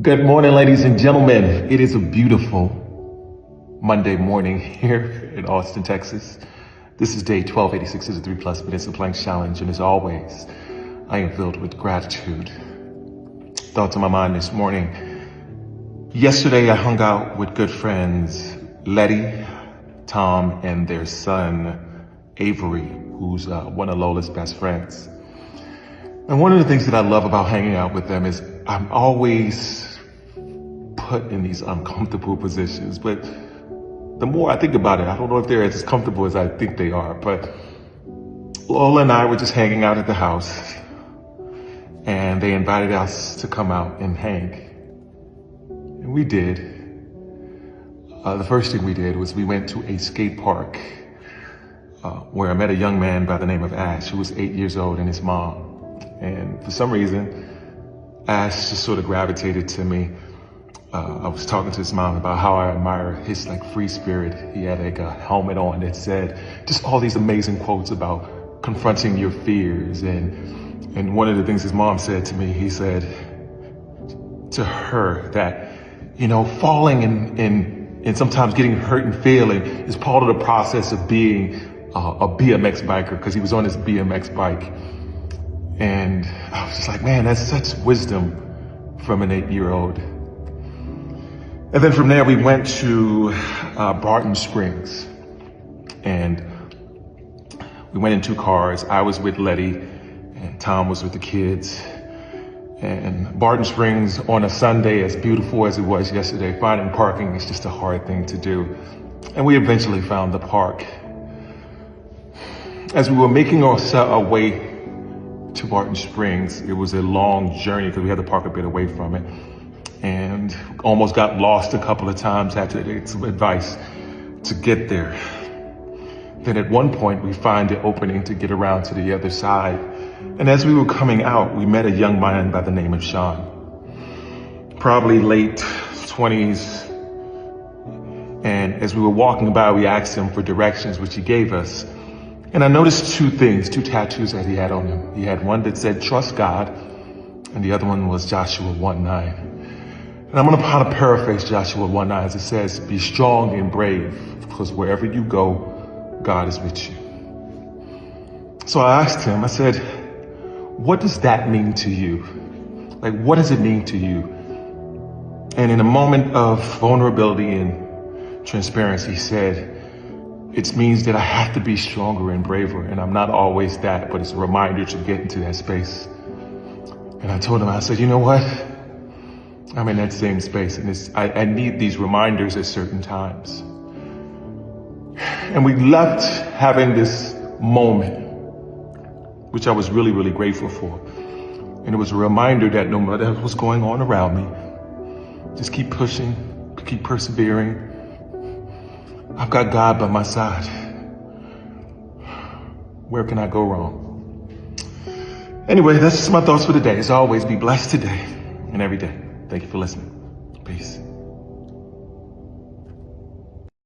Good morning, ladies and gentlemen. It is a beautiful Monday morning here in Austin, Texas. This is day 1286 of the 3 Plus Minutes of Plank Challenge, and as always, I am filled with gratitude. Thoughts on my mind this morning. Yesterday, I hung out with good friends, Letty, Tom, and their son, Avery, who's one of Lola's best friends. And one of the things that I love about hanging out with them is I'm always put in these uncomfortable positions, but the more I think about it, I don't know if they're as comfortable as I think they are, but Lola and I were just hanging out at the house, and they invited us to come out and hang. And we did. The first thing we did was we went to a skate park where I met a young man by the name of Ash, who was 8 years old, and his mom. And for some reason, Ash just sort of gravitated to me. I was talking to his mom about how I admire his free spirit. He had a helmet on that said just all these amazing quotes about confronting your fears. And one of the things his mom said to me, he said to her that, falling and sometimes getting hurt and failing is part of the process of being a BMX biker, because he was on his BMX bike. And I was just like, man, that's such wisdom from an 8-year-old. And then from there, we went to Barton Springs, and we went in 2 cars. I was with Letty, and Tom was with the kids. And Barton Springs on a Sunday, as beautiful as it was yesterday, finding parking is just a hard thing to do. And we eventually found the park. As we were making our way to Barton Springs, it was a long journey because we had to park a bit away from it, and almost got lost a couple of times, had to get some advice to get there. Then at one point we find the opening to get around to the other side, and as we were coming out, we met a young man by the name of Sean, probably late 20s. And as we were walking by, we asked him for directions, which he gave us. And I noticed 2 things, 2 tattoos that he had on him. He had one that said, "Trust God," and the other one was Joshua 1:9. And I'm gonna kind of paraphrase Joshua 1:9 as it says, "Be strong and brave, because wherever you go, God is with you." So I asked him, I said, what does that mean to you? What does it mean to you? And in a moment of vulnerability and transparency, he said, it means that I have to be stronger and braver, and I'm not always that, but it's a reminder to get into that space. And I told him, I said, you know what? I'm in that same space, and I need these reminders at certain times. And we left having this moment, which I was really, really grateful for. And it was a reminder that no matter what's going on around me, just keep pushing, keep persevering. I've got God by my side. Where can I go wrong? Anyway, that's just my thoughts for today. As always, be blessed today and every day. Thank you for listening. Peace.